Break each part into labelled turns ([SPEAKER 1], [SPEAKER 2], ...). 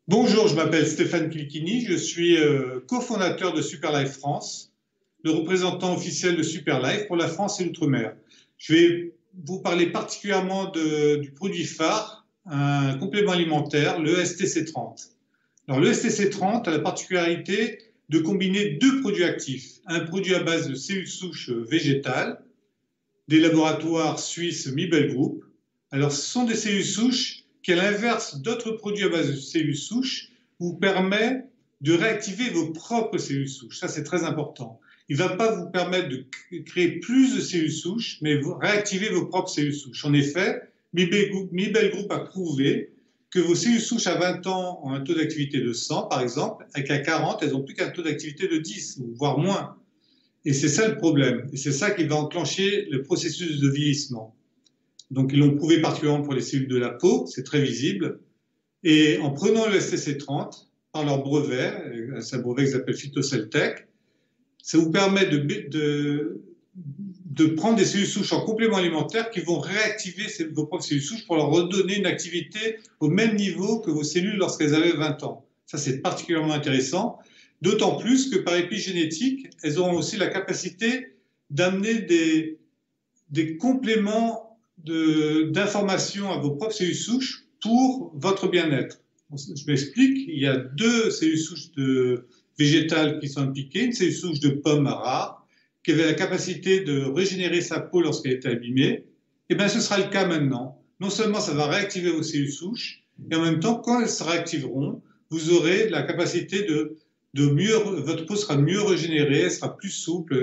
[SPEAKER 1] Bonjour, je m'appelle Stéphane Kilkini, je suis cofondateur de Superlife France, le représentant officiel de Superlife pour la France et l'outre-mer. Je vais vous parler particulièrement du produit phare, un complément alimentaire, le STC30. Alors le STC30 a la particularité de combiner deux produits actifs, un produit à base de cellules souches végétales, des laboratoires suisses Mibel Group. Alors ce sont des cellules souches qui, à l'inverse d'autres produits à base de cellules souches, vous permet de réactiver vos propres cellules souches. Ça, c'est très important. Il ne va pas vous permettre de créer plus de cellules souches, mais réactiver vos propres cellules souches. En effet, Mibel Group a prouvé que vos cellules souches à 20 ans ont un taux d'activité de 100, par exemple, et qu'à 40, elles n'ont plus qu'un taux d'activité de 10, voire moins. Et c'est ça le problème. Et c'est ça qui va enclencher le processus de vieillissement. Donc, ils l'ont prouvé particulièrement pour les cellules de la peau, c'est très visible. Et en prenant le STC30 par leur brevet, c'est un brevet qu'ils appellent PhytoCellTech, ça vous permet de prendre des cellules souches en complément alimentaire qui vont réactiver vos propres cellules souches pour leur redonner une activité au même niveau que vos cellules lorsqu'elles avaient 20 ans. Ça, c'est particulièrement intéressant, d'autant plus que par épigénétique, elles auront aussi la capacité d'amener des compléments d'informations à vos propres cellules souches pour votre bien-être. Je m'explique, il y a deux cellules souches végétales qui sont impliquées, une cellule souche de pomme rare, qui avait la capacité de régénérer sa peau lorsqu'elle était abîmée. Et bien ce sera le cas maintenant. Non seulement ça va réactiver vos cellules souches, et en même temps, quand elles se réactiveront, vous aurez la capacité votre peau sera mieux régénérée, elle sera plus souple,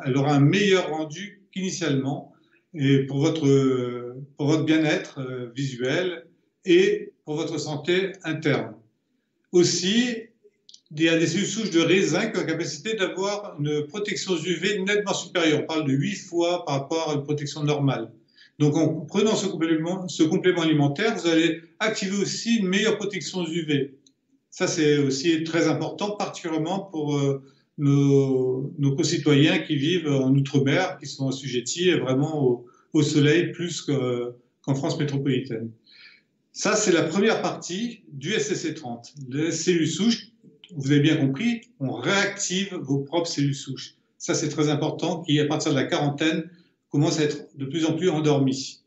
[SPEAKER 1] elle aura un meilleur rendu qu'initialement, et pour votre bien-être visuel et pour votre santé interne. Aussi, il y a des cellules souches de raisin qui ont la capacité d'avoir une protection UV nettement supérieure. On parle de 8 fois par rapport à une protection normale. Donc, en prenant ce complément alimentaire, vous allez activer aussi une meilleure protection UV. Ça, c'est aussi très important, particulièrement pour nos concitoyens qui vivent en Outre-mer, qui sont assujettis vraiment au soleil plus qu'en France métropolitaine. Ça, c'est la première partie du STC30. Les cellules souches, vous avez bien compris, on réactive vos propres cellules souches. Ça, c'est très important, qui, à partir de la quarantaine, commence à être de plus en plus endormi.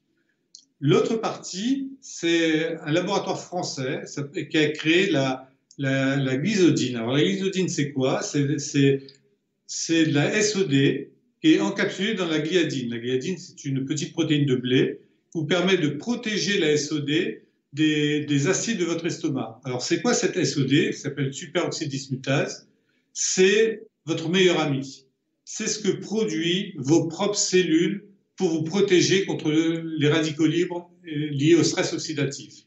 [SPEAKER 1] L'autre partie, c'est un laboratoire français qui a créé la glycodine. Alors, la glycodine, c'est quoi? C'est de la SOD qui est encapsulée dans la gliadine. La gliadine, c'est une petite protéine de blé qui vous permet de protéger la SOD des acides de votre estomac. Alors, c'est quoi cette SOD? Ça s'appelle superoxydismutase. C'est votre meilleur ami. C'est ce que produit vos propres cellules pour vous protéger contre les radicaux libres liés au stress oxydatif.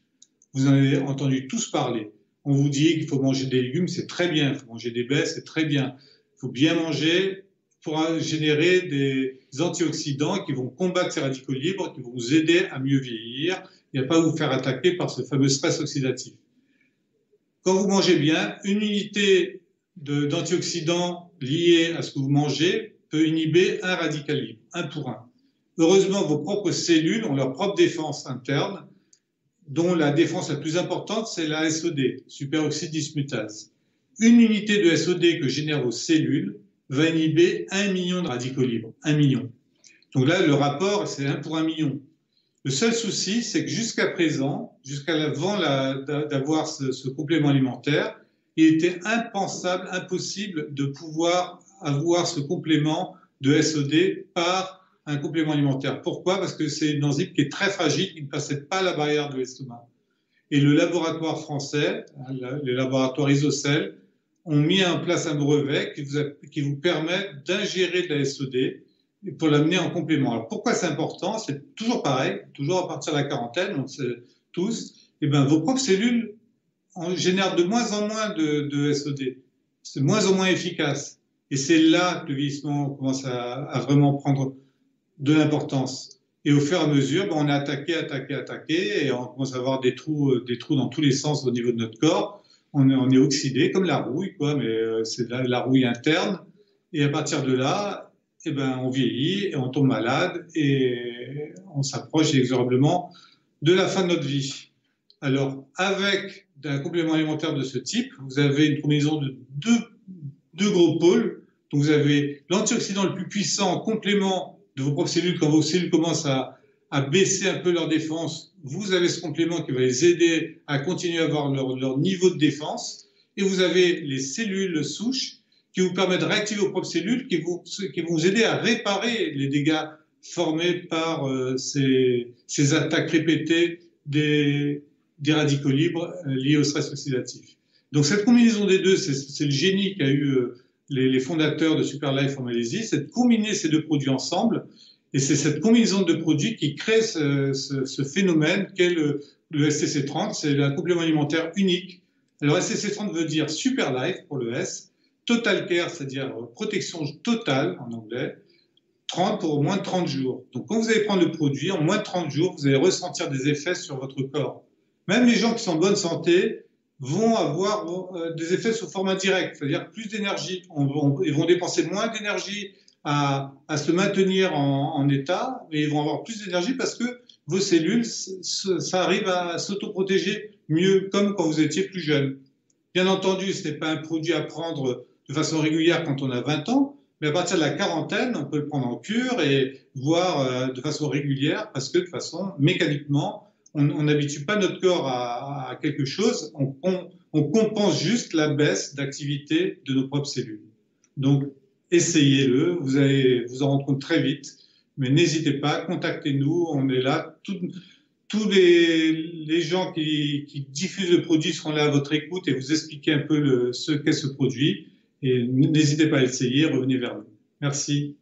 [SPEAKER 1] Vous en avez entendu tous parler. On vous dit qu'il faut manger des légumes, c'est très bien. Il faut manger des baies, c'est très bien. Il faut bien manger pour générer des antioxydants qui vont combattre ces radicaux libres, qui vont vous aider à mieux vieillir et à ne pas vous faire attaquer par ce fameux stress oxydatif. Quand vous mangez bien, une unité d'antioxydants liés à ce que vous mangez peut inhiber un radical libre, un pour un. Heureusement, vos propres cellules ont leur propre défense interne, dont la défense la plus importante, c'est la SOD, superoxydismutase. Une unité de SOD que génèrent vos cellules va inhiber 1 million de radicaux libres. 1 million. Donc là, le rapport, c'est 1 pour 1 million. Le seul souci, c'est que jusqu'à présent, avant d'avoir ce complément alimentaire, il était impensable, impossible de pouvoir avoir ce complément de SOD par un complément alimentaire. Pourquoi? Parce que c'est une enzyme qui est très fragile, qui ne passait pas la barrière de l'estomac. Et le laboratoire français, le laboratoire Isocell, ont mis en place un brevet qui vous permet d'ingérer de la SOD pour l'amener en complément. Alors pourquoi c'est important? C'est toujours pareil, toujours à partir de la quarantaine, on sait tous, et bien, vos propres cellules génèrent de moins en moins de SOD. C'est de moins en moins efficace. Et c'est là que le vieillissement commence à vraiment prendre de l'importance. Et au fur et à mesure, on est attaqué, et on commence à avoir des trous dans tous les sens au niveau de notre corps. On est oxydé, comme la rouille, quoi, mais c'est la rouille interne. Et à partir de là, on vieillit et on tombe malade et on s'approche inexorablement de la fin de notre vie. Alors, avec d'un complément alimentaire de ce type, vous avez une combinaison de deux gros pôles. Donc vous avez l'antioxydant le plus puissant en complément de vos propres cellules. Quand vos cellules commencent à baisser un peu leur défense, vous avez ce complément qui va les aider à continuer à avoir leur niveau de défense. Et vous avez les cellules souches qui vous permettent de réactiver vos propres cellules, qui vont vous aider à réparer les dégâts formés par ces attaques répétées des radicaux libres liés au stress oxydatif. Donc cette combinaison des deux, c'est le génie qu'a eu les fondateurs de Superlife en Malaisie, c'est de combiner ces deux produits ensemble, et c'est cette combinaison de produits qui crée ce phénomène qu'est le STC30. C'est un complément alimentaire unique. Alors STC30 veut dire Superlife pour le S, Total Care, c'est-à-dire protection totale en anglais, 30 pour moins de 30 jours. Donc quand vous allez prendre le produit, en moins de 30 jours, vous allez ressentir des effets sur votre corps. Même les gens qui sont en bonne santé vont avoir des effets sous forme indirecte, c'est-à-dire plus d'énergie. Ils vont dépenser moins d'énergie à se maintenir en état, mais ils vont avoir plus d'énergie parce que vos cellules, ça arrive à s'autoprotéger mieux, comme quand vous étiez plus jeune. Bien entendu, ce n'est pas un produit à prendre de façon régulière quand on a 20 ans, mais à partir de la quarantaine, on peut le prendre en cure et voir de façon régulière parce que de façon mécaniquement, on n'habitue pas notre corps à quelque chose, on compense juste la baisse d'activité de nos propres cellules. Donc, essayez-le, vous allez vous en rendre compte très vite, mais n'hésitez pas, contactez-nous, on est là. Tous les gens qui diffusent le produit seront là à votre écoute et vous expliquer un peu ce qu'est ce produit. Et n'hésitez pas à l'essayer, revenez vers nous. Merci.